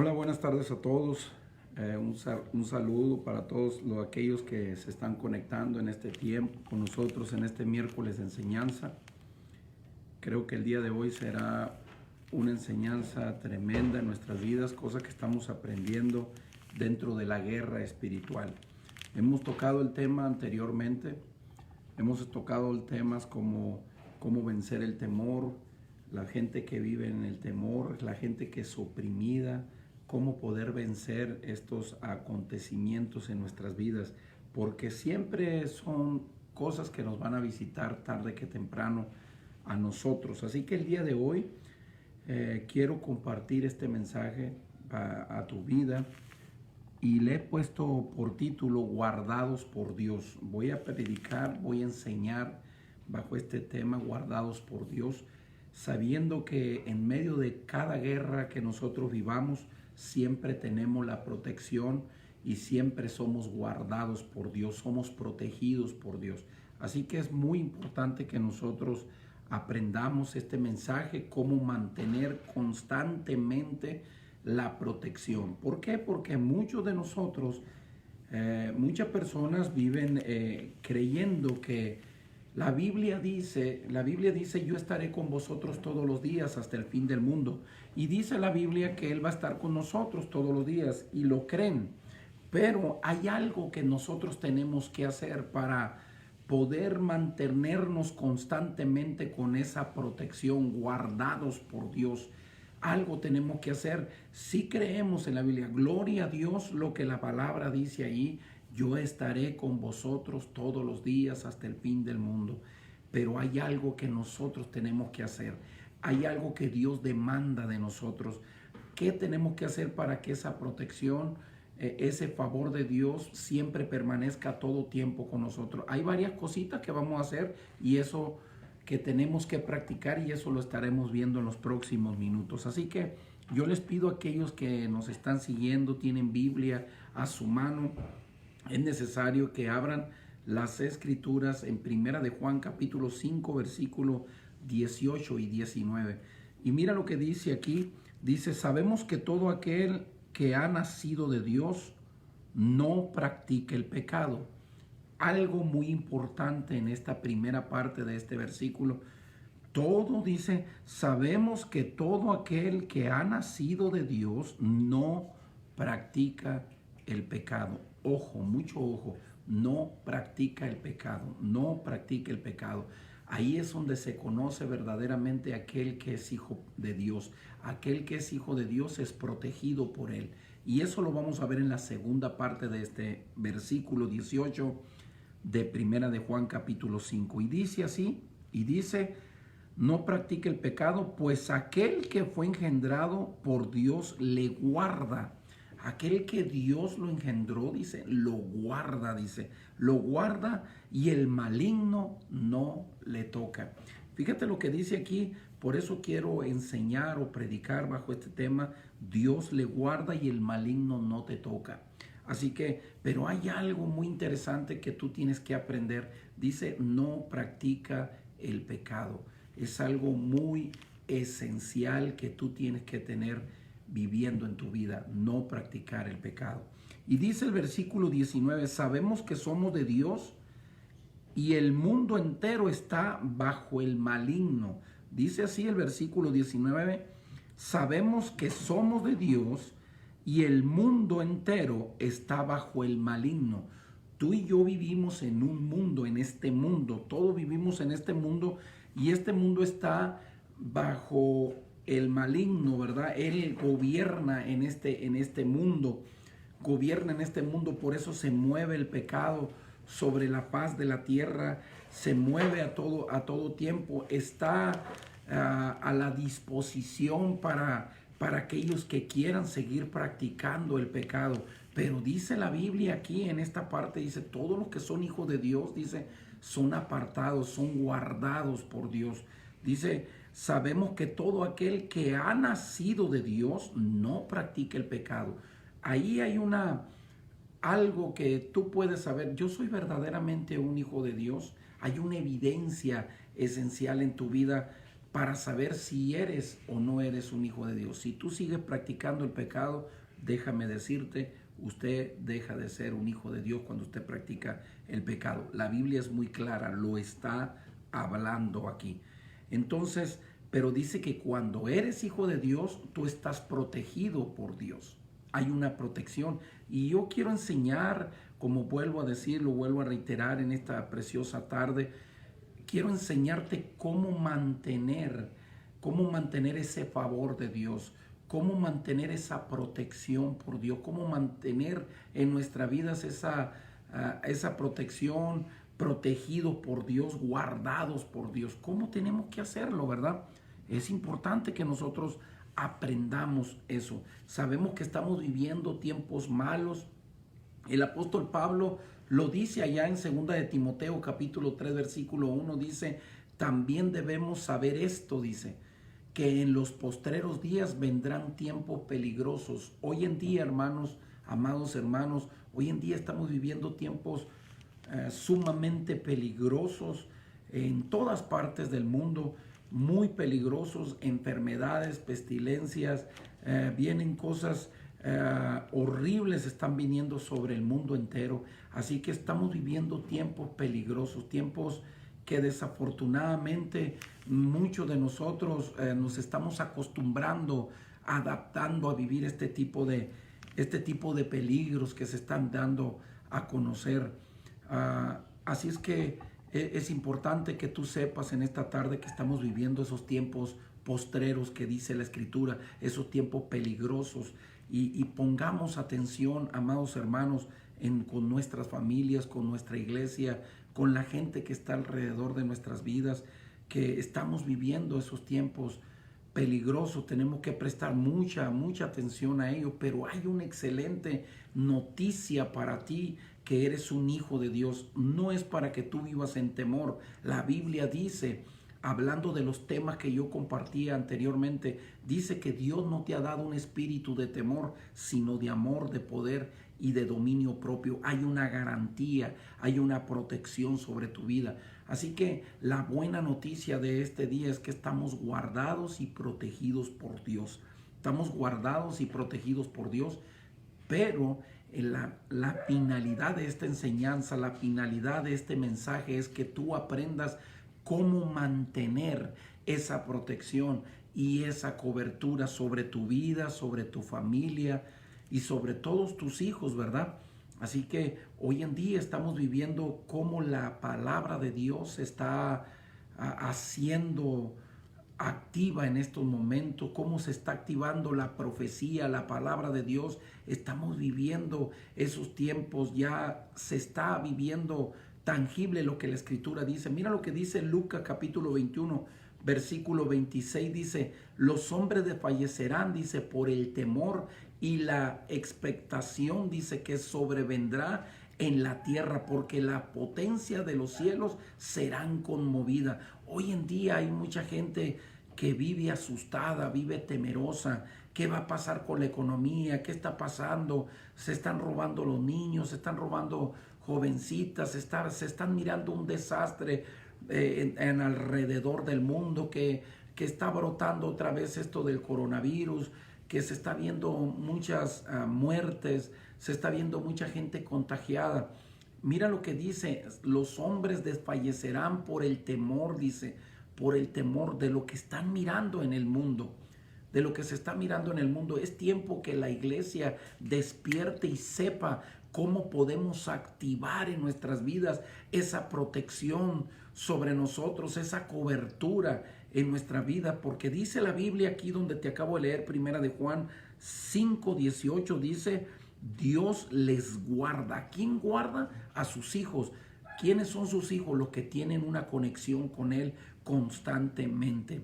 Hola, buenas tardes a todos. Un saludo para todos aquellos que se están conectando en este tiempo con nosotros en este miércoles de enseñanza. Creo que el día de hoy será una enseñanza tremenda en nuestras vidas, cosa que estamos aprendiendo dentro de la guerra espiritual. Hemos tocado el tema anteriormente, hemos tocado temas como cómo vencer el temor, la gente que vive en el temor, la gente que es oprimida, cómo poder vencer estos acontecimientos en nuestras vidas, porque siempre son cosas que nos van a visitar tarde que temprano a nosotros. Así que el día de hoy quiero compartir este mensaje a tu vida y le he puesto por título Guardados por Dios. Voy a predicar, voy a enseñar bajo este tema, Guardados por Dios, sabiendo que en medio de cada guerra que nosotros vivamos, siempre tenemos la protección y siempre somos guardados por Dios, somos protegidos por Dios. Así que es muy importante que nosotros aprendamos este mensaje, cómo mantener constantemente la protección. ¿Por qué? Porque muchos de nosotros, muchas personas viven creyendo que la Biblia dice, yo estaré con vosotros todos los días hasta el fin del mundo. Y dice la Biblia que Él va a estar con nosotros todos los días y lo creen. Pero hay algo que nosotros tenemos que hacer para poder mantenernos constantemente con esa protección, guardados por Dios. Algo tenemos que hacer. Si creemos en la Biblia, gloria a Dios, lo que la palabra dice ahí, yo estaré con vosotros todos los días hasta el fin del mundo. Pero hay algo que nosotros tenemos que hacer. Hay algo que Dios demanda de nosotros. ¿Qué tenemos que hacer para que esa protección, ese favor de Dios siempre permanezca todo tiempo con nosotros? Hay varias cositas que vamos a hacer y eso que tenemos que practicar, y eso lo estaremos viendo en los próximos minutos. Así que yo les pido a aquellos que nos están siguiendo, tienen Biblia a su mano, es necesario que abran las escrituras en Primera de Juan capítulo 5 versículo 18 y 19. Y mira lo que dice aquí, dice: sabemos que todo aquel que ha nacido de Dios no practica el pecado. Algo muy importante en esta primera parte de este versículo. Todo dice, sabemos que todo aquel que ha nacido de Dios no practica el pecado. Ojo, mucho ojo, no practica el pecado, no practica el pecado. Ahí es donde se conoce verdaderamente aquel que es hijo de Dios. Aquel que es hijo de Dios es protegido por Él. Y eso lo vamos a ver en la segunda parte de este versículo 18 de Primera de Juan capítulo 5. Y dice así, y dice: no practique el pecado, pues aquel que fue engendrado por Dios le guarda. Aquel que Dios lo engendró, dice, lo guarda, lo guarda y el maligno no le toca. Fíjate lo que dice aquí, por eso quiero enseñar o predicar bajo este tema: Dios le guarda y el maligno no te toca. Así que, pero hay algo muy interesante que tú tienes que aprender. Dice, no practica el pecado. Es algo muy esencial que tú tienes que tener viviendo en tu vida, no practicar el pecado. Y dice el versículo 19, sabemos que somos de Dios y el mundo entero está bajo el maligno. Dice así el versículo 19, sabemos que somos de Dios y el mundo entero está bajo el maligno. Tú y yo vivimos en un mundo, en este mundo, todos vivimos en este mundo y este mundo está bajo el maligno, ¿verdad? Él gobierna en este mundo, gobierna en este mundo, por eso se mueve el pecado sobre la faz de la tierra, se mueve a todo tiempo, está a la disposición para aquellos que quieran seguir practicando el pecado. Pero dice la Biblia aquí en esta parte, dice, todos los que son hijos de Dios, dice, son apartados, son guardados por Dios. Dice, sabemos que todo aquel que ha nacido de Dios no practica el pecado. Ahí hay algo que tú puedes saber. Yo soy verdaderamente un hijo de Dios. Hay una evidencia esencial en tu vida. para saber si eres o no eres un hijo de Dios. Si tú sigues practicando el pecado, déjame decirte, usted deja de ser un hijo de Dios cuando usted practica el pecado. La Biblia es muy clara, lo está hablando aquí. Entonces, pero dice que cuando eres hijo de Dios, tú estás protegido por Dios. Hay una protección. Y yo quiero enseñar, como vuelvo a decir, lo vuelvo a reiterar en esta preciosa tarde, quiero enseñarte cómo mantener ese favor de Dios, cómo mantener esa protección por Dios, cómo mantener en nuestras vidas esa protección, protegidos por Dios, guardados por Dios. ¿Cómo tenemos que hacerlo, verdad? Es importante que nosotros aprendamos eso. Sabemos que estamos viviendo tiempos malos. El apóstol Pablo lo dice allá en 2 de Timoteo capítulo 3 versículo 1, dice, también debemos saber esto, dice, que en los postreros días vendrán tiempos peligrosos. Hoy en día, hermanos, amados hermanos, hoy en día estamos viviendo tiempos sumamente peligrosos en todas partes del mundo, muy peligrosos, enfermedades, pestilencias, vienen cosas horribles, están viniendo sobre el mundo entero. Así que estamos viviendo tiempos peligrosos, tiempos que desafortunadamente muchos de nosotros nos estamos acostumbrando, adaptando a vivir este tipo de peligros que se están dando a conocer. Así es que es importante que tú sepas en esta tarde que estamos viviendo esos tiempos postreros que dice la Escritura, esos tiempos peligrosos, y pongamos atención, amados hermanos, con nuestras familias, con nuestra iglesia, con la gente que está alrededor de nuestras vidas, que estamos viviendo esos tiempos peligrosos. Tenemos que prestar mucha atención a ello, pero hay una excelente noticia para ti, que eres un hijo de Dios. No es para que tú vivas en temor. La Biblia dice, hablando de los temas que yo compartía anteriormente, dice que Dios no te ha dado un espíritu de temor, sino de amor, de poder y de dominio propio. Hay una garantía, hay una protección sobre tu vida. Así que la buena noticia de este día es que estamos guardados y protegidos por Dios. Estamos guardados y protegidos por Dios, pero la finalidad de esta enseñanza, la finalidad de este mensaje es que tú aprendas cómo mantener esa protección y esa cobertura sobre tu vida, sobre tu familia y sobre todos tus hijos, ¿verdad? Así que hoy en día estamos viviendo cómo la palabra de Dios está haciendo activa en estos momentos, cómo se está activando la profecía, la palabra de Dios. Estamos viviendo esos tiempos, ya se está viviendo tangible lo que la Escritura dice. Mira lo que dice Lucas capítulo 21, versículo 26, dice, los hombres desfallecerán, dice, por el temor y la expectación, dice, que sobrevendrá en la tierra, porque la potencia de los cielos serán conmovida. Hoy en día hay mucha gente que vive asustada, vive temerosa. ¿Qué va a pasar con la economía? ¿Qué está pasando? Se están robando los niños, se están robando jovencitas, se están mirando un desastre en alrededor del mundo, que está brotando otra vez esto del coronavirus, que se está viendo muchas muertes, se está viendo mucha gente contagiada. Mira lo que dice, los hombres desfallecerán por el temor, dice, por el temor de lo que están mirando en el mundo, de lo que se está mirando en el mundo. Es tiempo que la iglesia despierte y sepa cómo podemos activar en nuestras vidas esa protección sobre nosotros, esa cobertura en nuestra vida, porque dice la Biblia aquí donde te acabo de leer, primera de Juan 5:18, dice, Dios les guarda. ¿Quién guarda? A sus hijos. ¿Quiénes son sus hijos? Los que tienen una conexión con Él constantemente.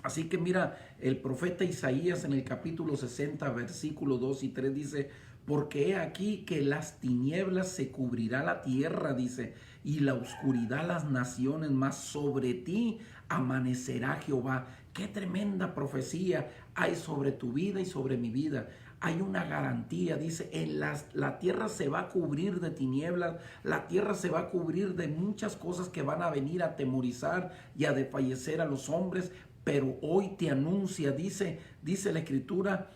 Así que mira, el profeta Isaías en el capítulo 60, versículos 2 y 3 dice, porque he aquí que las tinieblas se cubrirá la tierra, dice, y la oscuridad las naciones, mas sobre ti amanecerá Jehová. Qué tremenda profecía hay sobre tu vida y sobre mi vida. hay una garantía. Dice, la tierra se va a cubrir de tinieblas, la tierra se va a cubrir de muchas cosas que van a venir a atemorizar y a desfallecer a los hombres, pero hoy te anuncia, dice la Escritura,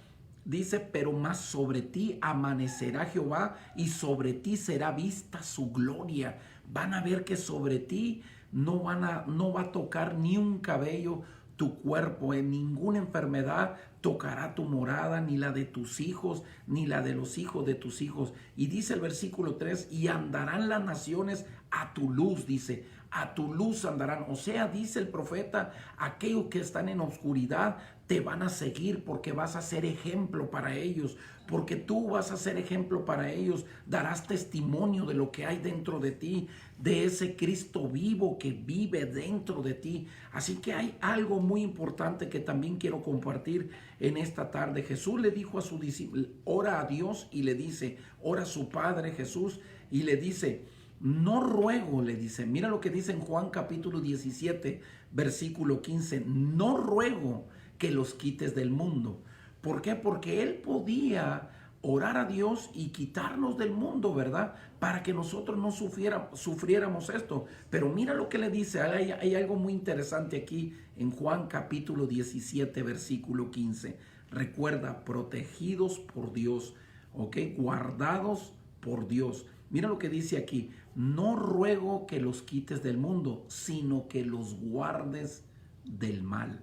dice, pero más sobre ti amanecerá Jehová y sobre ti será vista su gloria. Van a ver que sobre ti no va a tocar ni un cabello tu cuerpo, en ninguna enfermedad tocará tu morada, ni la de tus hijos, ni la de los hijos de tus hijos. Y dice el versículo 3, y andarán las naciones a tu luz, dice, a tu luz andarán. O sea, dice el profeta, aquellos que están en oscuridad te van a seguir porque vas a ser ejemplo para ellos, porque tú vas a ser ejemplo para ellos, darás testimonio de lo que hay dentro de ti, de ese Cristo vivo que vive dentro de ti. Así que hay algo muy importante que también quiero compartir en esta tarde. Jesús le dijo a su discípulo, ora a Dios, y le dice, ora a su Padre Jesús, y le dice, no ruego, le dice, mira lo que dice en Juan capítulo 17, versículo 15, no ruego que los quites del mundo. ¿Por qué? Porque él podía orar a Dios y quitarnos del mundo, ¿verdad? Para que nosotros no sufriéramos esto. Pero mira lo que le dice, hay algo muy interesante aquí en Juan capítulo 17, versículo 15. Recuerda, protegidos por Dios, ¿ok? Guardados por Dios. Mira lo que dice aquí, no ruego que los quites del mundo, sino que los guardes del mal.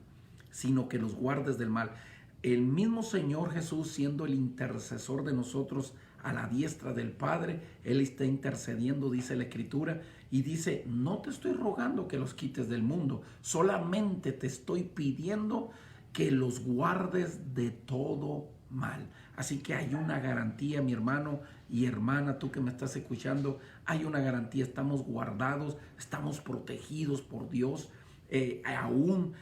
Sino que los guardes del mal. El mismo Señor Jesús, siendo el intercesor de nosotros a la diestra del Padre, Él está intercediendo, dice la Escritura, y dice, no te estoy rogando que los quites del mundo, solamente te estoy pidiendo que los guardes de todo mal. Así que hay una garantía, mi hermano y hermana, tú que me estás escuchando, hay una garantía, estamos guardados, estamos protegidos por Dios. Aún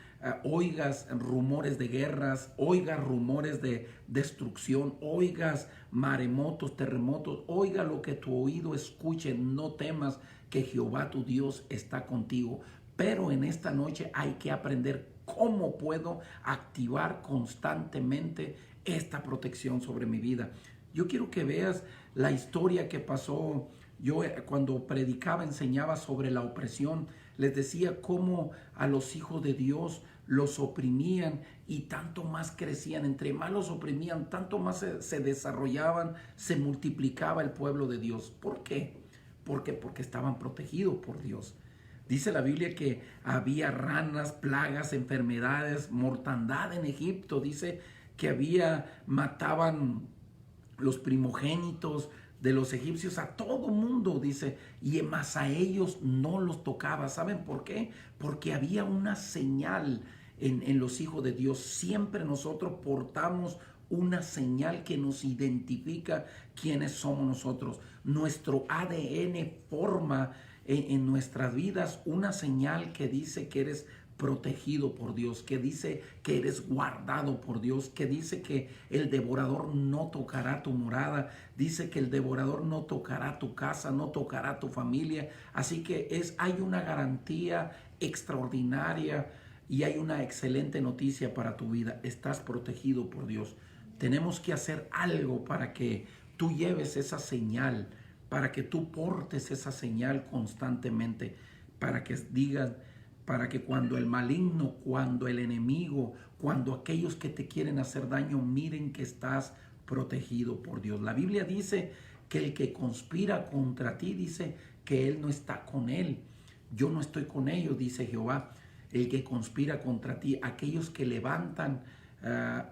oigas rumores de guerras, oigas rumores de destrucción, oigas maremotos, terremotos, oiga lo que tu oído escuche, no temas, que Jehová tu Dios está contigo. Pero en esta noche hay que aprender cómo puedo activar constantemente esta protección sobre mi vida. Yo quiero que veas la historia que pasó. Yo cuando predicaba, enseñaba sobre la opresión, les decía cómo a los hijos de Dios los oprimían y tanto más crecían. Entre más los oprimían, tanto más se desarrollaban, se multiplicaba el pueblo de Dios. ¿Por qué? Porque estaban protegidos por Dios. Dice la Biblia que había ranas, plagas, enfermedades, mortandad en Egipto. Dice que mataban los primogénitos de los egipcios, a todo mundo, dice, y más a ellos no los tocaba. ¿Saben por qué? Porque había una señal en los hijos de Dios. Siempre nosotros portamos una señal que nos identifica quiénes somos nosotros. Nuestro ADN forma en nuestras vidas una señal que dice que eres protegido por Dios, que dice que eres guardado por Dios, que dice que el devorador no tocará tu morada, dice que el devorador no tocará tu casa, no tocará tu familia. Así que hay una garantía extraordinaria y hay una excelente noticia para tu vida. Estás protegido por Dios. Tenemos que hacer algo para que tú lleves esa señal, para que tú portes esa señal constantemente, para que digan, para que cuando el maligno, cuando el enemigo, cuando aquellos que te quieren hacer daño, miren que estás protegido por Dios. La Biblia dice que el que conspira contra ti, dice que él no está con él. Yo no estoy con ellos, dice Jehová. El que conspira contra ti, aquellos que levantan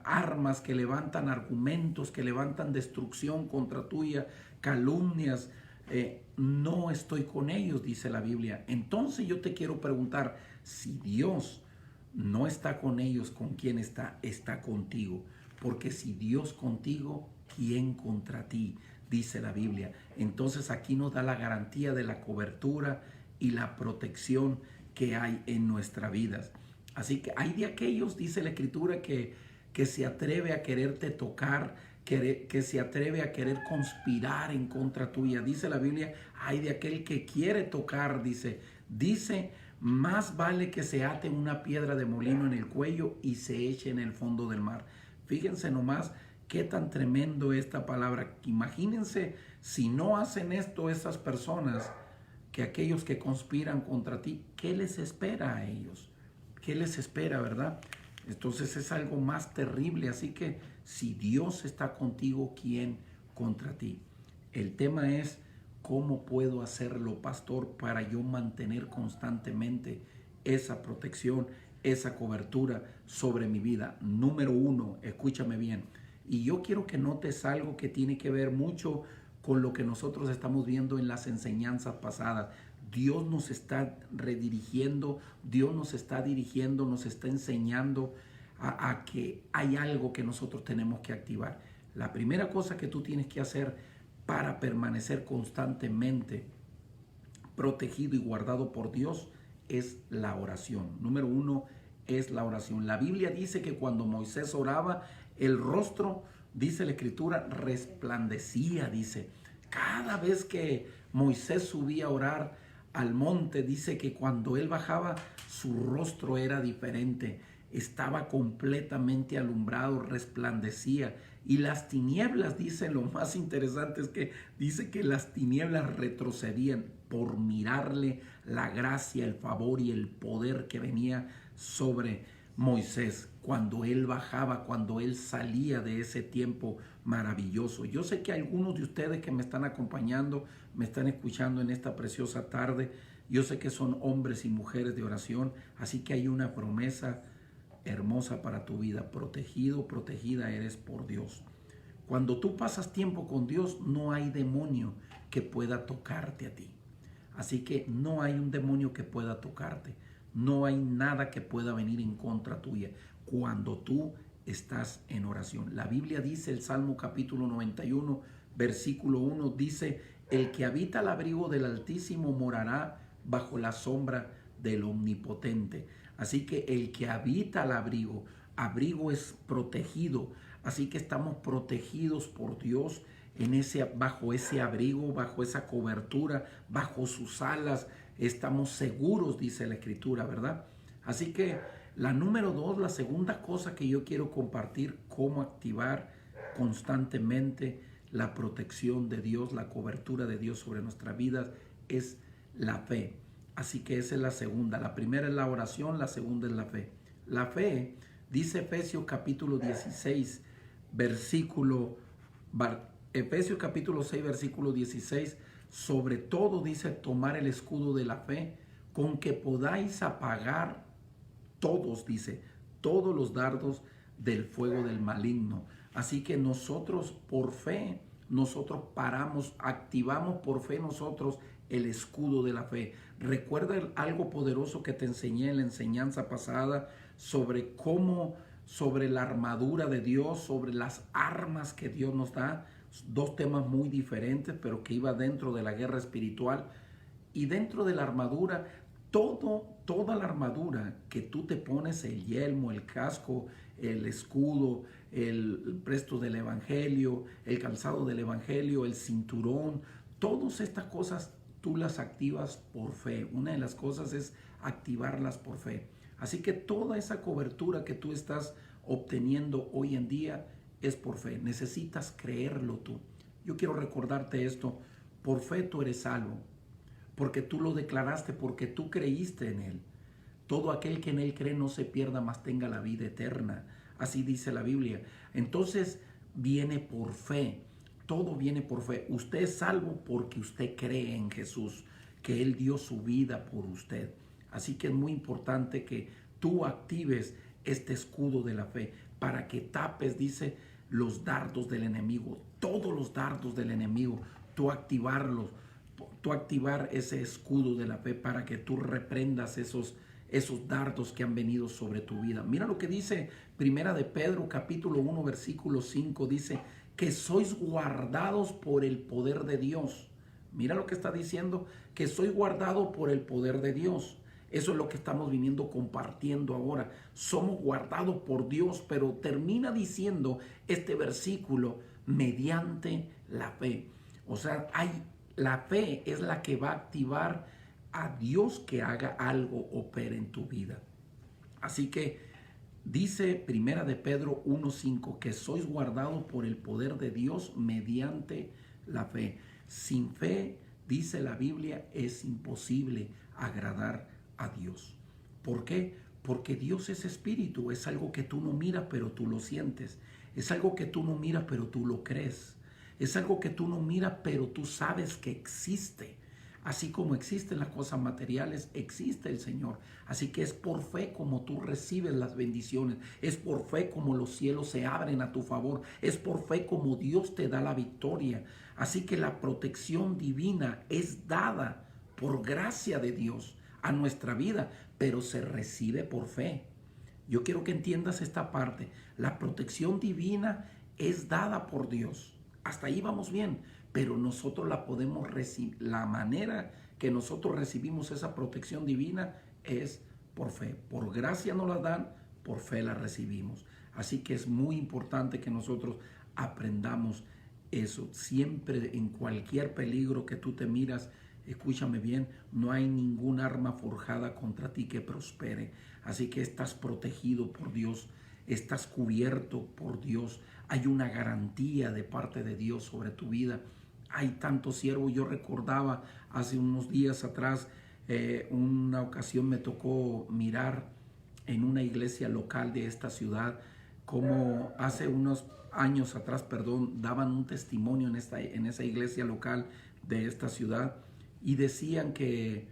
armas, que levantan argumentos, que levantan destrucción contra tuya, calumnias, no estoy con ellos, dice la Biblia. Entonces yo te quiero preguntar, si Dios no está con ellos, ¿con quién está? Está contigo. Porque si Dios contigo, ¿quién contra ti? Dice la Biblia. Entonces aquí nos da la garantía de la cobertura y la protección que hay en nuestras vidas. Así que hay de aquellos, dice la Escritura, que se atreve a quererte tocar, que se atreve a querer conspirar en contra tuya. Dice la Biblia, hay de aquel que quiere tocar, dice, más vale que se ate una piedra de molino en el cuello y se eche en el fondo del mar. Fíjense nomás Qué tan tremendo esta palabra. Imagínense si no hacen esto esas personas, que aquellos que conspiran contra ti, ¿qué les espera a ellos? ¿Qué les espera, verdad? Entonces es algo más terrible. Así que si Dios está contigo, ¿quién contra ti? El tema es, ¿cómo puedo hacerlo, pastor, para yo mantener constantemente esa protección, esa cobertura sobre mi vida? Número uno, escúchame bien. Y yo quiero que notes algo que tiene que ver mucho con lo que nosotros estamos viendo en las enseñanzas pasadas. Dios nos está redirigiendo, Dios nos está dirigiendo, nos está enseñando a que hay algo que nosotros tenemos que activar. La primera cosa que tú tienes que hacer para permanecer constantemente protegido y guardado por Dios es la oración. Número uno es la oración. La Biblia dice que cuando Moisés oraba, el rostro, dice la Escritura, resplandecía, dice. Cada vez que Moisés subía a orar al monte, dice que cuando él bajaba, su rostro era diferente. Estaba completamente alumbrado, resplandecía. Y las tinieblas, dice, lo más interesante es que dice que las tinieblas retrocedían por mirarle la gracia, el favor y el poder que venía sobre Moisés cuando él bajaba, cuando él salía de ese tiempo maravilloso. Yo sé que algunos de ustedes que me están acompañando, me están escuchando en esta preciosa tarde, yo sé que son hombres y mujeres de oración, así que hay una promesa hermosa para tu vida. Protegido, protegida eres por Dios. Cuando tú pasas tiempo con Dios, no hay demonio que pueda tocarte a ti. Así que no hay un demonio que pueda tocarte. No hay nada que pueda venir en contra tuya cuando tú estás en oración. La Biblia dice, el Salmo capítulo 91, versículo 1, dice: el que habita al abrigo del Altísimo morará bajo la sombra del Omnipotente. Así que el que habita al abrigo, abrigo es protegido. Así que estamos protegidos por Dios bajo ese abrigo, bajo esa cobertura, bajo sus alas. Estamos seguros, dice la Escritura, ¿verdad? Así que la número dos, la segunda cosa que yo quiero compartir, cómo activar constantemente la protección de Dios, la cobertura de Dios sobre nuestras vidas, es la fe. Así que esa es la segunda. La primera es la oración, la segunda es la fe. La fe, dice Efesios capítulo 16, Efesios capítulo 6, versículo 16, sobre todo dice tomar el escudo de la fe, con que podáis apagar todos, dice, todos los dardos del fuego del maligno. Así que nosotros por fe, nosotros activamos por fe nosotros el escudo de la fe. Recuerda algo poderoso que te enseñé en la enseñanza pasada sobre la armadura de Dios, sobre las armas que Dios nos da. Dos temas muy diferentes, pero que iba dentro de la guerra espiritual. Y dentro de la armadura, toda la armadura que tú te pones, el yelmo, el casco, el escudo, el presto del evangelio, el calzado del evangelio, el cinturón, todas estas cosas tú las activas por fe. Una de las cosas es activarlas por fe. Así que toda esa cobertura que tú estás obteniendo hoy en día es por fe. Necesitas creerlo tú. Yo quiero recordarte esto. Por fe tú eres salvo, porque tú lo declaraste, porque tú creíste en Él. Todo aquel que en Él cree no se pierda, mas tenga la vida eterna. Así dice la Biblia. Entonces viene por fe. Todo viene por fe. Usted es salvo porque usted cree en Jesús, que Él dio su vida por usted. Así que es muy importante que tú actives este escudo de la fe para que tapes, dice, los dardos del enemigo. Todos los dardos del enemigo, tú activar ese escudo de la fe para que tú reprendas esos dardos que han venido sobre tu vida. Mira lo que dice Primera de Pedro capítulo 1 versículo 5, dice que sois guardados por el poder de Dios. Mira lo que está diciendo, que soy guardado por el poder de Dios. Eso es lo que estamos viniendo compartiendo ahora. Somos guardados por Dios, pero termina diciendo este versículo, mediante la fe. O sea, la fe es la que va a activar a Dios que haga algo, opere en tu vida. Así que Dice Primera de Pedro 1:5 que sois guardados por el poder de Dios mediante la fe. Sin fe, dice la Biblia, es imposible agradar a Dios. ¿Por qué? Porque Dios es espíritu, es algo que tú no miras pero tú lo sientes, es algo que tú no miras pero tú lo crees, es algo que tú no miras pero tú sabes que existe. Así como existen las cosas materiales, existe el Señor. Así que es por fe como tú recibes las bendiciones. Es por fe como los cielos se abren a tu favor. Es por fe como Dios te da la victoria. Así que la protección divina es dada por gracia de Dios a nuestra vida, pero se recibe por fe. Yo quiero que entiendas esta parte. La protección divina es dada por Dios. Hasta ahí vamos bien, pero nosotros la podemos recibir. La manera que nosotros recibimos esa protección divina es por fe. Por gracia nos la dan, por fe la recibimos. Así que es muy importante que nosotros aprendamos eso. Siempre, en cualquier peligro que tú te miras, escúchame bien, no hay ningún arma forjada contra ti que prospere. Así que estás protegido por Dios, estás cubierto por Dios. Hay una garantía de parte de Dios sobre tu vida. Hay tanto siervo. Yo recordaba hace unos días atrás, una ocasión me tocó mirar en una iglesia local de esta ciudad, como hace unos años atrás, daban un testimonio en esa iglesia local de esta ciudad, y decían que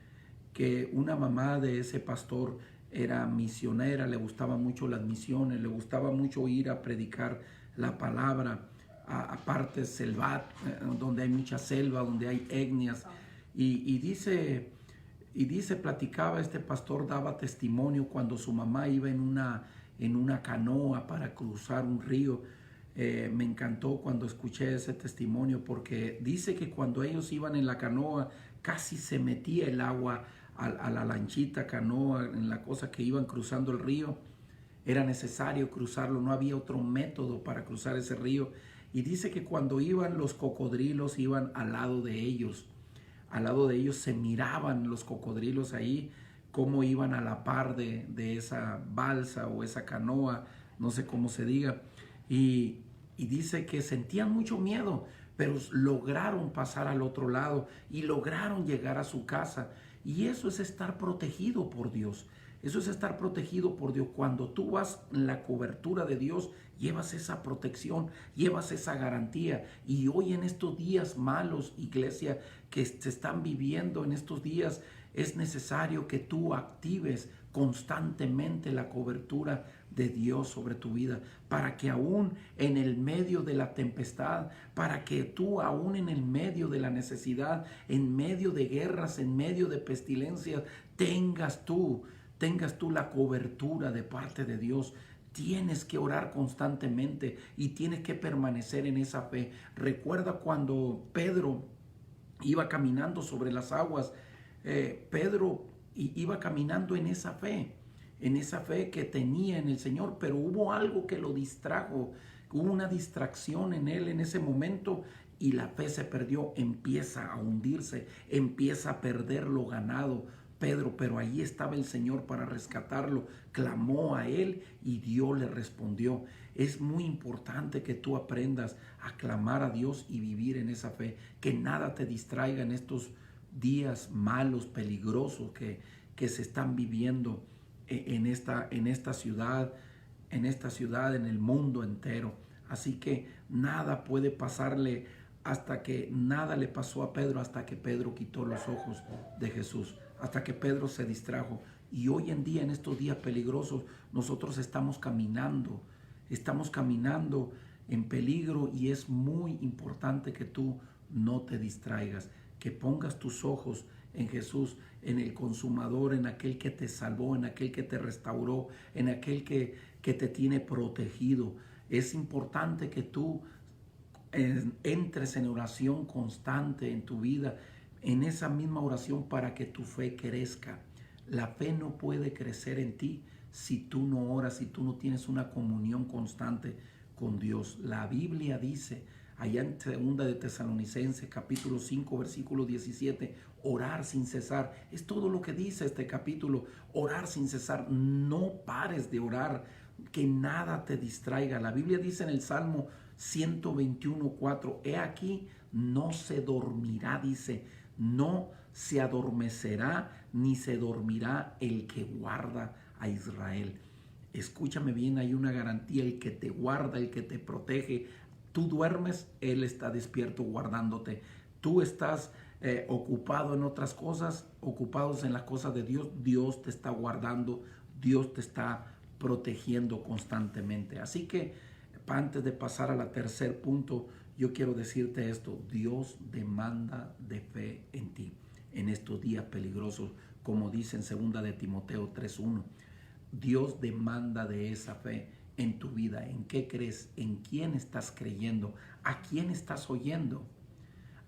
una mamá de ese pastor era misionera, le gustaban mucho las misiones, le gustaba mucho ir a predicar la palabra a partes donde hay mucha selva, donde hay etnias. Y dice, platicaba este pastor, daba testimonio cuando su mamá iba en una canoa para cruzar un río. Me encantó cuando escuché ese testimonio, porque dice que cuando ellos iban en la canoa casi se metía el agua a la lanchita, canoa, en la cosa que iban cruzando el río. Era necesario cruzarlo, no había otro método para cruzar ese río. Y dice que cuando iban, los cocodrilos iban al lado de ellos. Al lado de ellos se miraban los cocodrilos ahí, cómo iban a la par de esa balsa o esa canoa, no sé cómo se diga. Y dice que sentían mucho miedo, pero lograron pasar al otro lado y lograron llegar a su casa. Y eso es estar protegido por Dios. Eso es estar protegido por Dios. Cuando tú vas en la cobertura de Dios, llevas esa protección, llevas esa garantía. Y hoy, en estos días malos, iglesia, que se están viviendo en estos días, es necesario que tú actives constantemente la cobertura de Dios sobre tu vida, para que aún en el medio de la tempestad, para que tú aún en el medio de la necesidad, en medio de guerras, en medio de pestilencias, tengas tú la cobertura de parte de Dios. Tienes que orar constantemente y tienes que permanecer en esa fe. Recuerda cuando Pedro iba caminando sobre las aguas. Pedro iba caminando en esa fe que tenía en el Señor, pero hubo algo que lo distrajo, hubo una distracción en él en ese momento, y la fe se perdió, empieza a hundirse, empieza a perder lo ganado Pedro, pero ahí estaba el Señor para rescatarlo. Clamó a él y Dios le respondió. Es muy importante que tú aprendas a clamar a Dios y vivir en esa fe, que nada te distraiga en estos días malos, peligrosos que se están viviendo en esta ciudad, en el mundo entero. Así que nada puede pasarle, nada le pasó a Pedro hasta que Pedro quitó los ojos de Jesús, hasta que Pedro se distrajo. Y hoy en día, en estos días peligrosos, nosotros estamos caminando en peligro, y es muy importante que tú no te distraigas, que pongas tus ojos en Jesús, en el consumador, en aquel que te salvó, en aquel que te restauró, en aquel que te tiene protegido. Es importante que tú entres en oración constante en tu vida, en esa misma oración, para que tu fe crezca. La fe no puede crecer en ti si tú no oras, si tú no tienes una comunión constante con Dios. La Biblia dice allá en 2 de Tesalonicenses capítulo 5 versículo 17, orar sin cesar. Es todo lo que dice este capítulo, orar sin cesar. No pares de orar que nada te distraiga. La Biblia dice en el Salmo 121:4, he aquí, no se dormirá, dice, no se adormecerá ni se dormirá el que guarda a Israel. Escúchame bien, hay una garantía: el que te guarda, el que te protege. Tú duermes, Él está despierto guardándote. Tú estás ocupado en otras cosas, ocupados en las cosas de Dios, Dios te está guardando, Dios te está protegiendo constantemente. Así que antes de pasar al tercer punto, yo quiero decirte esto: Dios demanda de fe en ti en estos días peligrosos, como dice en 2 de Timoteo 3:1. Dios demanda de esa fe en tu vida. ¿En qué crees? ¿En quién estás creyendo? ¿A quién estás oyendo?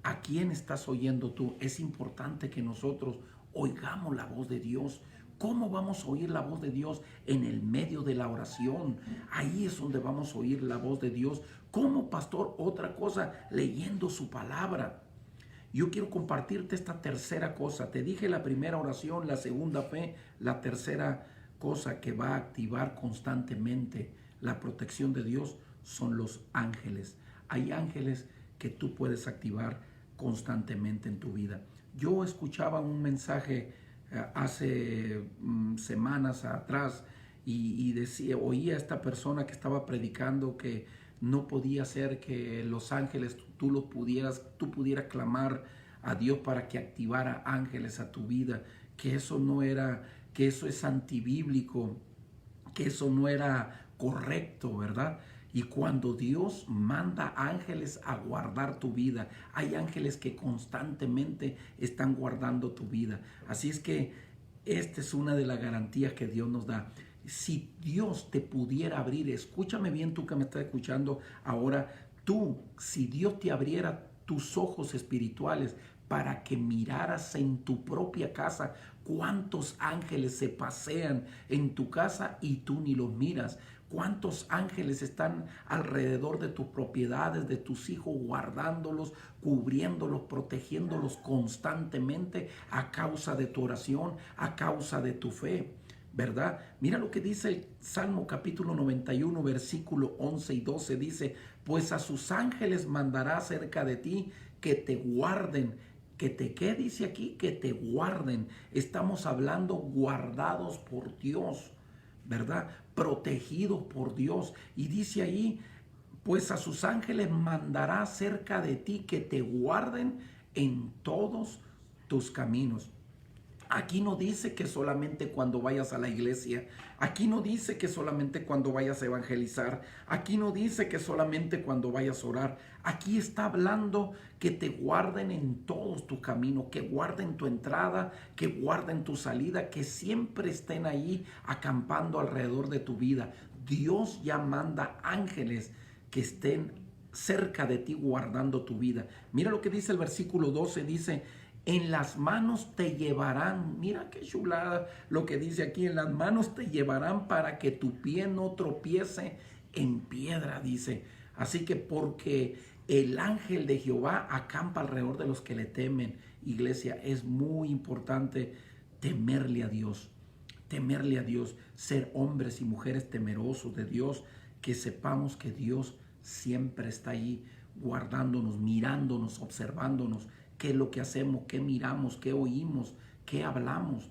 ¿A quién estás oyendo tú? Es importante que nosotros oigamos la voz de Dios. ¿Cómo vamos a oír la voz de Dios? En el medio de la oración. Ahí es donde vamos a oír la voz de Dios. ¿Cómo, pastor? Otra cosa, leyendo su palabra. Yo quiero compartirte esta tercera cosa. Te dije la primera oración, la segunda fe, la tercera cosa que va a activar constantemente la protección de Dios son los ángeles. Hay ángeles que tú puedes activar constantemente en tu vida. Yo escuchaba un mensaje hace semanas atrás y decía, oía a esta persona que estaba predicando que no podía ser que los ángeles tú pudieras clamar a Dios para que activara ángeles a tu vida, que eso no era, que eso es antibíblico, que eso no era correcto, ¿verdad? Y cuando Dios manda ángeles a guardar tu vida, hay ángeles que constantemente están guardando tu vida. Así es que esta es una de las garantías que Dios nos da. Si Dios te pudiera abrir, escúchame bien tú que me estás escuchando ahora, si Dios te abriera tus ojos espirituales para que miraras en tu propia casa cuántos ángeles se pasean en tu casa y tú ni los miras. ¿Cuántos ángeles están alrededor de tus propiedades, de tus hijos, guardándolos, cubriéndolos, protegiéndolos constantemente a causa de tu oración, a causa de tu fe? ¿Verdad? Mira lo que dice el Salmo capítulo 91, versículo 11 y 12. Dice, pues a sus ángeles mandará cerca de ti que te guarden. ¿Qué dice aquí? Que te guarden. Estamos hablando guardados por Dios, ¿verdad? Protegidos por Dios. Y dice ahí, pues a sus ángeles mandará cerca de ti que te guarden en todos tus caminos. Aquí no dice que solamente cuando vayas a la iglesia. Aquí no dice que solamente cuando vayas a evangelizar. Aquí no dice que solamente cuando vayas a orar. Aquí está hablando que te guarden en todos tus caminos, que guarden tu entrada, que guarden tu salida, que siempre estén ahí acampando alrededor de tu vida. Dios ya manda ángeles que estén cerca de ti guardando tu vida. Mira lo que dice el versículo 12, dice, en las manos te llevarán. Mira qué chulada lo que dice aquí: en las manos te llevarán para que tu pie no tropiece en piedra, dice. Así que porque el ángel de Jehová acampa alrededor de los que le temen, iglesia, es muy importante temerle a Dios. Temerle a Dios, ser hombres y mujeres temerosos de Dios, que sepamos que Dios siempre está ahí guardándonos, mirándonos, observándonos. ¿Qué es lo que hacemos? ¿Qué miramos? ¿Qué oímos? ¿Qué hablamos?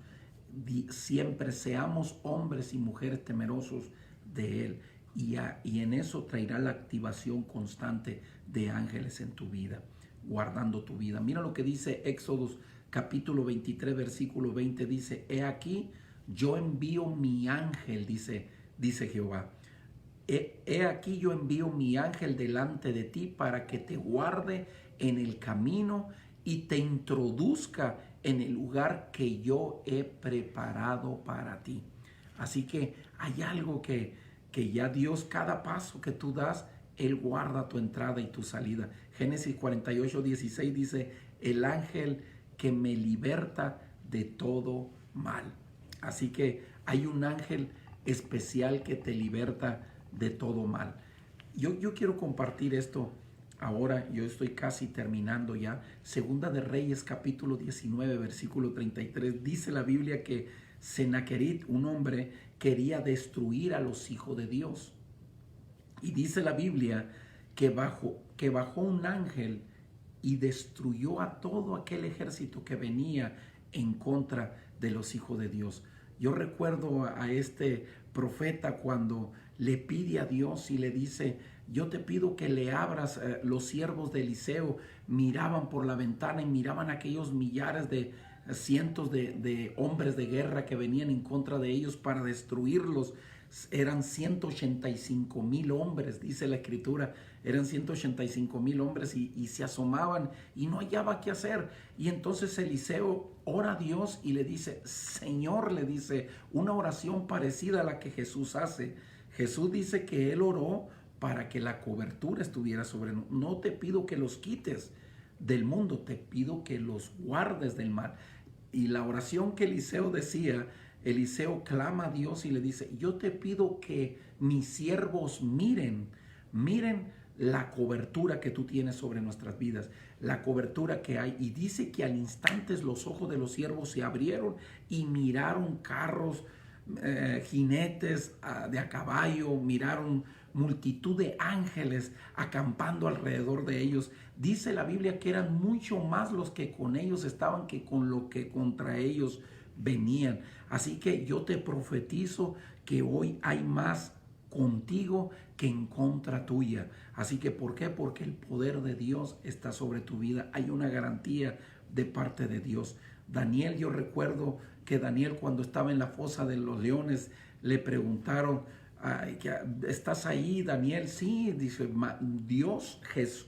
Siempre seamos hombres y mujeres temerosos de Él. Y en eso traerá la activación constante de ángeles en tu vida, guardando tu vida. Mira lo que dice Éxodo capítulo 23, versículo 20. Dice, he aquí, yo envío mi ángel, dice Jehová. He aquí yo envío mi ángel delante de ti para que te guarde en el camino y te introduzca en el lugar que yo he preparado para ti. Así que hay algo que ya Dios, cada paso que tú das, Él guarda tu entrada y tu salida. Génesis 48, 16 dice, el ángel que me liberta de todo mal. Así que hay un ángel especial que te liberta de todo mal. Yo quiero compartir esto ahora. Yo estoy casi terminando ya. Segunda de Reyes capítulo 19 versículo 33. Dice la Biblia que Sennacherib, un hombre, quería destruir a los hijos de Dios. Y dice la Biblia que bajó un ángel y destruyó a todo aquel ejército que venía en contra de los hijos de Dios. Yo recuerdo a este profeta cuando le pide a Dios y le dice: yo te pido que le abras. Los siervos de Eliseo miraban por la ventana y miraban aquellos millares de cientos de hombres de guerra que venían en contra de ellos para destruirlos. Eran 185,000 hombres, dice la escritura. Eran 185,000 hombres y se asomaban y no hallaba qué hacer. Y entonces Eliseo ora a Dios y le dice: Señor, le dice una oración parecida a la que Jesús hace. Jesús dice que él oró para que la cobertura estuviera sobre nosotros. No te pido que los quites del mundo, te pido que los guardes del mal. Y la oración que Eliseo decía, Eliseo clama a Dios y le dice: yo te pido que mis siervos miren la cobertura que tú tienes sobre nuestras vidas, la cobertura que hay. Y dice que al instante los ojos de los siervos se abrieron y miraron carros, jinetes de a caballo, miraron multitud de ángeles acampando alrededor de ellos. Dice la Biblia que eran mucho más los que con ellos estaban que con lo que contra ellos venían. Así que yo te profetizo que hoy hay más contigo que en contra tuya. Así que ¿por qué? Porque el poder de Dios está sobre tu vida. Hay una garantía de parte de Dios. Daniel, yo recuerdo que Daniel, cuando estaba en la fosa de los leones, le preguntaron: ¿estás ahí, Daniel? Sí, dice,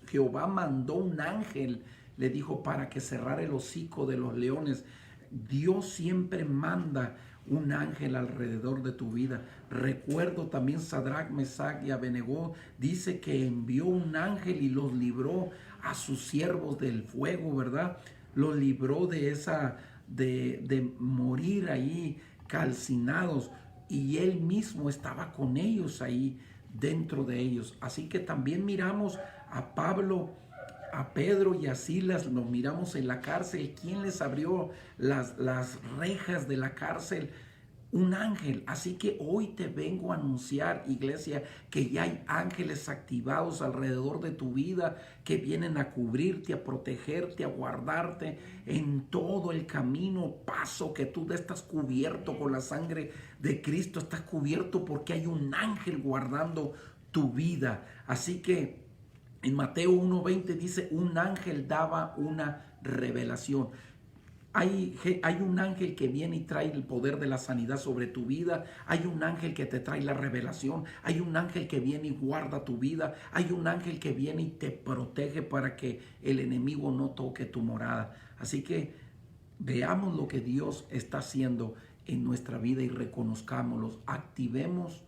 Jehová mandó un ángel, le dijo, para que cerrara el hocico de los leones. Dios siempre manda un ángel alrededor de tu vida. Recuerdo también Sadrach, Mesach y Abednego, dice que envió un ángel y los libró a sus siervos del fuego, ¿verdad? Los libró de morir ahí calcinados, y él mismo estaba con ellos ahí dentro de ellos. Así que también miramos a Pablo, a Pedro y a Silas, los miramos en la cárcel. ¿Quién les abrió las rejas de la cárcel? Un ángel. Así que hoy te vengo a anunciar, iglesia, que ya hay ángeles activados alrededor de tu vida que vienen a cubrirte, a protegerte, a guardarte en todo el camino, paso que tú estás cubierto con la sangre de Cristo. Estás cubierto porque hay un ángel guardando tu vida. Así que en Mateo 1:20 dice: un ángel daba una revelación. Hay un ángel que viene y trae el poder de la sanidad sobre tu vida. Hay un ángel que te trae la revelación. Hay un ángel que viene y guarda tu vida. Hay un ángel que viene y te protege para que el enemigo no toque tu morada. Así que veamos lo que Dios está haciendo en nuestra vida y reconozcámoslo. Activemos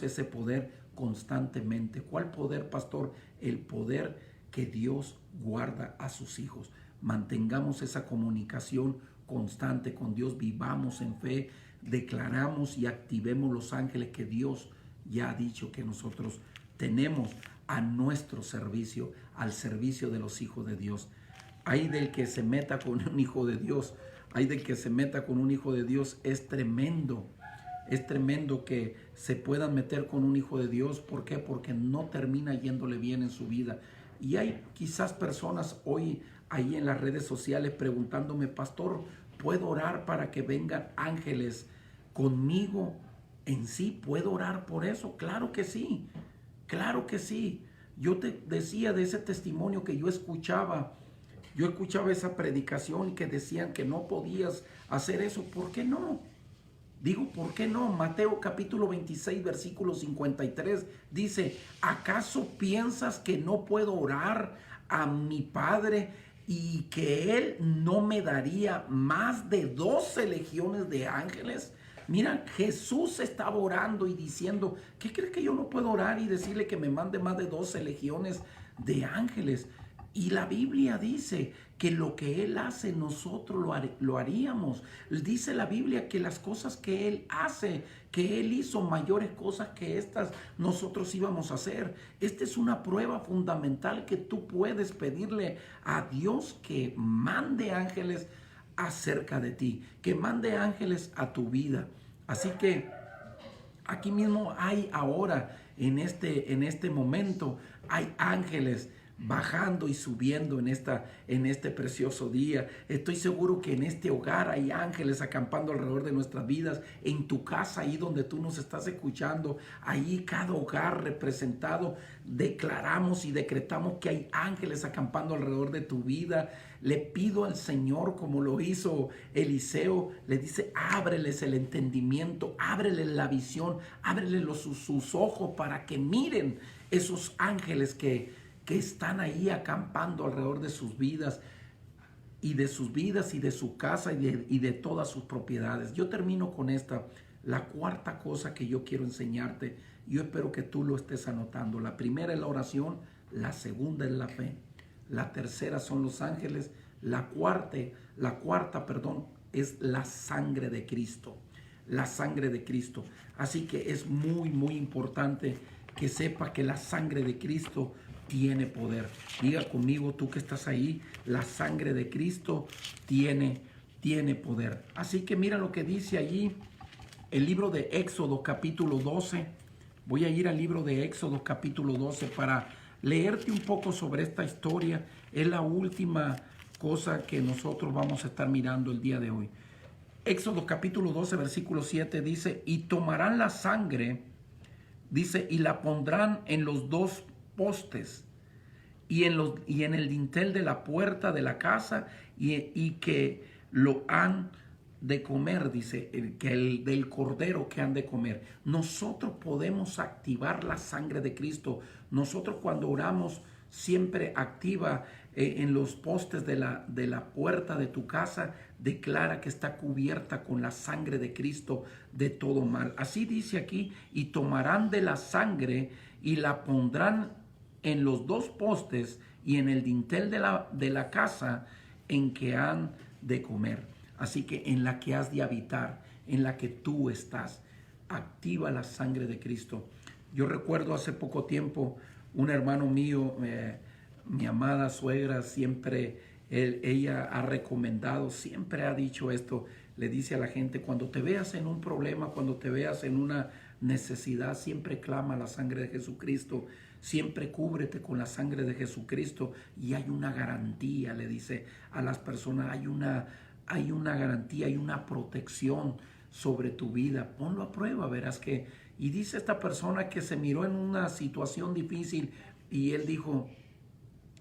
ese poder constantemente. ¿Cuál poder, pastor? El poder que Dios guarda a sus hijos. Mantengamos esa comunicación constante con Dios, vivamos en fe, declaramos y activemos los ángeles que Dios ya ha dicho que nosotros tenemos a nuestro servicio, al servicio de los hijos de Dios. Hay del que se meta con un hijo de Dios, hay del que se meta con un hijo de Dios. Es tremendo que se puedan meter con un hijo de Dios. ¿Por qué? Porque no termina yéndole bien en su vida. Y hay quizás personas hoy ahí en las redes sociales preguntándome: pastor, ¿puedo orar para que vengan ángeles conmigo? En sí, ¿puedo orar por eso? Claro que sí, claro que sí. Yo te decía de ese testimonio que yo escuchaba esa predicación y que decían que no podías hacer eso. ¿Por qué no? Digo, ¿por qué no? Mateo capítulo 26, versículo 53 dice: ¿acaso piensas que no puedo orar a mi Padre y que Él no me daría más de 12 legiones de ángeles? Mira, Jesús estaba orando y diciendo: ¿qué crees que yo no puedo orar y decirle que me mande más de 12 legiones de ángeles? Y la Biblia dice que lo que Él hace, nosotros lo haríamos. Dice la Biblia que las cosas que Él hace, que Él hizo mayores cosas que estas, nosotros íbamos a hacer. Esta es una prueba fundamental que tú puedes pedirle a Dios que mande ángeles acerca de ti, que mande ángeles a tu vida. Así que aquí mismo hay ahora, en este momento, hay ángeles bajando y subiendo en este precioso día. Estoy seguro que en este hogar hay ángeles acampando alrededor de nuestras vidas. En tu casa, ahí donde tú nos estás escuchando, ahí cada hogar representado, declaramos y decretamos que hay ángeles acampando alrededor de tu vida. Le pido al Señor, como lo hizo Eliseo, le dice: ábreles el entendimiento, ábreles la visión, ábreles sus ojos para que miren esos ángeles que están ahí acampando alrededor de sus vidas y de su casa y de todas sus propiedades. Yo termino con la cuarta cosa que yo quiero enseñarte. Yo espero que tú lo estés anotando. La primera es la oración, la segunda es la fe, la tercera son los ángeles, la cuarta, es la sangre de Cristo. La sangre de Cristo. Así que es muy, muy importante que sepa que la sangre de Cristo tiene poder. Diga conmigo, tú que estás ahí, la sangre de Cristo tiene poder. Así que mira lo que dice allí el libro de Éxodo capítulo 12. Voy a ir al libro de Éxodo capítulo 12 para leerte un poco sobre esta historia. Es la última cosa que nosotros vamos a estar mirando el día de hoy. Éxodo capítulo 12 versículo 7 dice: y tomarán la sangre, dice, y la pondrán en los dos postes y en el dintel de la puerta de la casa, y que lo han de comer, dice, del cordero que han de comer. Nosotros podemos activar la sangre de Cristo. Nosotros, cuando oramos, siempre activa en los postes de la puerta de tu casa, declara que está cubierta con la sangre de Cristo de todo mal. Así dice aquí: y tomarán de la sangre y la pondrán en los dos postes y en el dintel de la casa en que han de comer. Así que en la que has de habitar, en la que tú estás, activa la sangre de Cristo. Yo recuerdo hace poco tiempo, un hermano mío, mi amada suegra, siempre ella ha recomendado, siempre ha dicho esto, le dice a la gente: cuando te veas en un problema, cuando te veas en una necesidad, siempre clama la sangre de Jesucristo, siempre cúbrete con la sangre de Jesucristo, y hay una garantía, le dice a las personas, hay una garantía, hay una protección sobre tu vida. Ponlo a prueba, verás que... Y dice esta persona que se miró en una situación difícil y él dijo: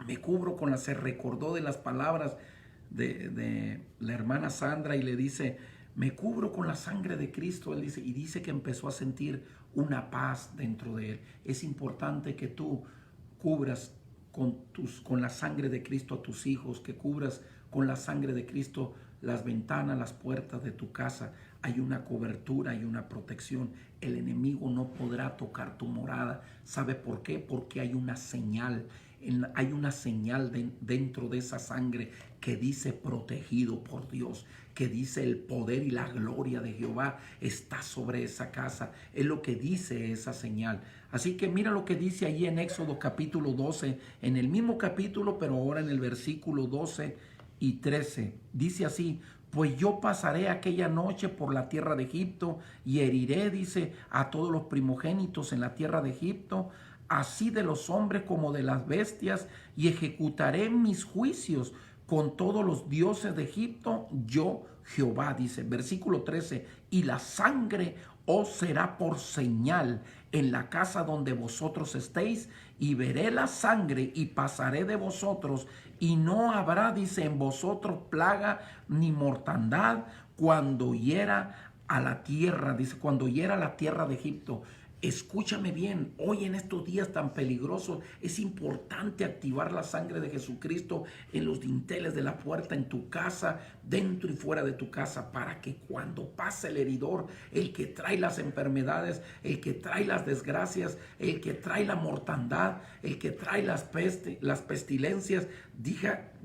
me cubro con se recordó de las palabras de la hermana Sandra y le dice: me cubro con la sangre de Cristo. Él dice, y dice que empezó a sentir una paz dentro de él. Es importante que tú cubras con la sangre de Cristo a tus hijos, que cubras con la sangre de Cristo las ventanas, las puertas de tu casa. Hay una cobertura, hay una protección. El enemigo no podrá tocar tu morada. ¿Sabe por qué? Porque hay una señal. Hay una señal dentro de esa sangre que dice protegido por Dios, que dice el poder y la gloria de Jehová está sobre esa casa. Es lo que dice esa señal. Así que mira lo que dice allí en Éxodo capítulo 12, en el mismo capítulo, pero ahora en el versículo 12 y 13. Dice así: pues yo pasaré aquella noche por la tierra de Egipto y heriré, dice, a todos los primogénitos en la tierra de Egipto, así de los hombres como de las bestias, y ejecutaré mis juicios con todos los dioses de Egipto, yo Jehová, dice. Versículo 13: y la sangre os será por señal en la casa donde vosotros estéis, y veré la sangre y pasaré de vosotros, y no habrá, dice, en vosotros plaga ni mortandad cuando hiera a la tierra, dice, cuando hiera la tierra de Egipto. Escúchame bien, hoy en estos días tan peligrosos es importante activar la sangre de Jesucristo en los dinteles de la puerta, en tu casa, dentro y fuera de tu casa, para que cuando pase el heridor, el que trae las enfermedades, el que trae las desgracias, el que trae la mortandad, el que trae las pestilencias,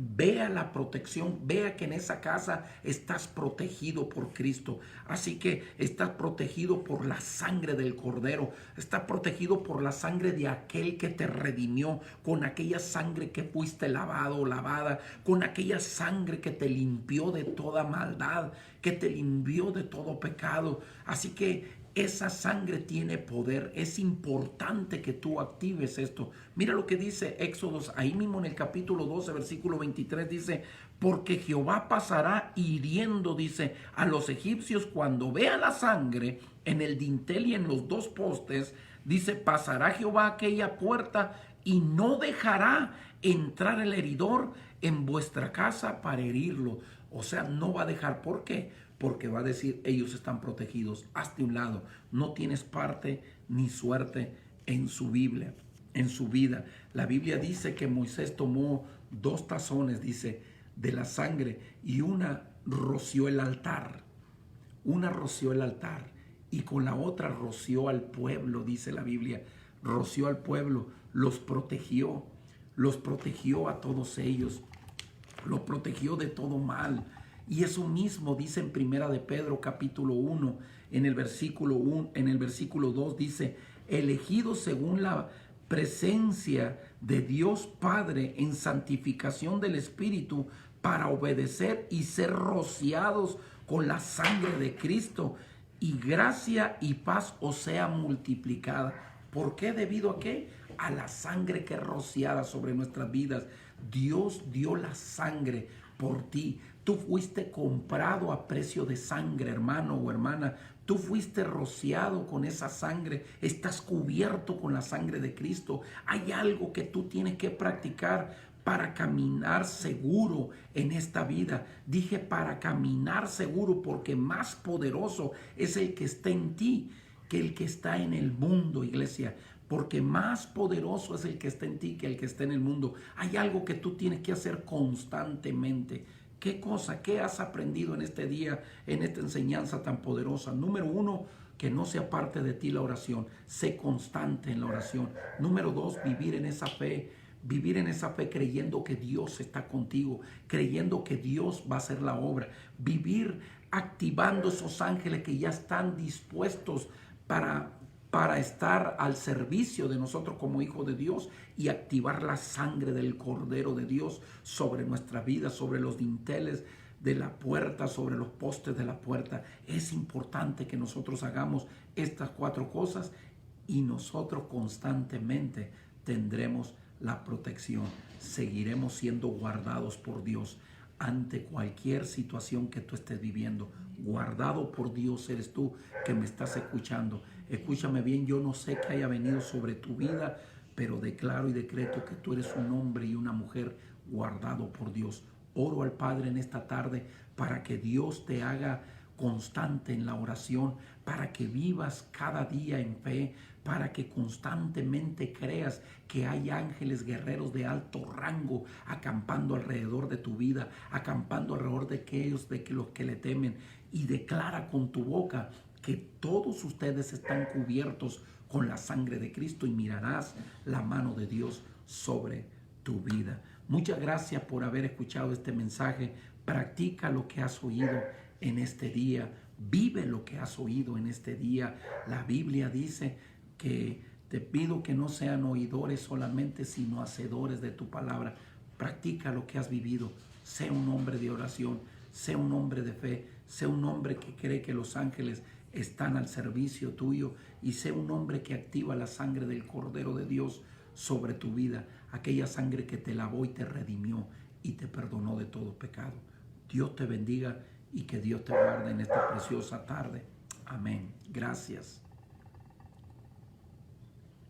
vea la protección, vea que en esa casa estás protegido por Cristo. Así que estás protegido por la sangre del Cordero, estás protegido por la sangre de aquel que te redimió, con aquella sangre que fuiste lavado o lavada, con aquella sangre que te limpió de toda maldad, que te limpió de todo pecado. Así que esa sangre tiene poder. Es importante que tú actives esto. Mira lo que dice Éxodos, ahí mismo en el capítulo 12, versículo 23, dice: porque Jehová pasará hiriendo, dice, a los egipcios cuando vea la sangre en el dintel y en los dos postes. Dice: pasará Jehová aquella puerta y no dejará entrar el heridor en vuestra casa para herirlo. O sea, no va a dejar. ¿Por qué? Porque va a decir: ellos están protegidos. Hazte un lado. No tienes parte ni suerte en su Biblia, en su vida. La Biblia dice que Moisés tomó 2 tazones, dice, de la sangre, y una roció el altar. Una roció el altar y con la otra roció al pueblo, dice la Biblia. Roció al pueblo, los protegió a todos ellos, los protegió de todo mal. Y eso mismo dice en Primera de Pedro capítulo 1, en el versículo 2 dice: elegidos según la presencia de Dios Padre en santificación del Espíritu, para obedecer y ser rociados con la sangre de Cristo, y gracia y paz os sea multiplicada. ¿Por qué? ¿Debido a qué? A la sangre que es rociada sobre nuestras vidas. Dios dio la sangre por ti. Tú fuiste comprado a precio de sangre, hermano o hermana. Tú fuiste rociado con esa sangre. Estás cubierto con la sangre de Cristo. Hay algo que tú tienes que practicar para caminar seguro en esta vida. Dije para caminar seguro, porque más poderoso es el que está en ti que el que está en el mundo, iglesia. Porque más poderoso es el que está en ti que el que está en el mundo. Hay algo que tú tienes que hacer constantemente. ¿Qué cosa? ¿Qué has aprendido en este día, en esta enseñanza tan poderosa? Número 1, que no se aparte de ti la oración. Sé constante en la oración. Número 2, vivir en esa fe. Vivir en esa fe creyendo que Dios está contigo, creyendo que Dios va a hacer la obra. Vivir activando esos ángeles que ya están dispuestos para estar al servicio de nosotros como hijos de Dios, y activar la sangre del Cordero de Dios sobre nuestra vida, sobre los dinteles de la puerta, sobre los postes de la puerta. Es importante que nosotros hagamos estas 4 cosas y nosotros constantemente tendremos la protección. Seguiremos siendo guardados por Dios ante cualquier situación que tú estés viviendo. Guardado por Dios eres tú que me estás escuchando. Escúchame bien, yo no sé qué haya venido sobre tu vida, pero declaro y decreto que tú eres un hombre y una mujer guardado por Dios. Oro al Padre en esta tarde para que Dios te haga constante en la oración, para que vivas cada día en fe, para que constantemente creas que hay ángeles guerreros de alto rango acampando alrededor de tu vida, acampando alrededor de aquellos los que le temen. Y declara con tu boca que todos ustedes están cubiertos con la sangre de Cristo, y mirarás la mano de Dios sobre tu vida. Muchas gracias por haber escuchado este mensaje. Practica lo que has oído en este día. Vive lo que has oído en este día. La Biblia dice que te pido que no sean oidores solamente, sino hacedores de tu palabra. Practica lo que has vivido. Sé un hombre de oración. Sé un hombre de fe. Sé un hombre que cree que los ángeles están al servicio tuyo, y sé un hombre que activa la sangre del Cordero de Dios sobre tu vida, aquella sangre que te lavó y te redimió y te perdonó de todo pecado. Dios te bendiga y que Dios te guarde en esta preciosa tarde. Amén. Gracias.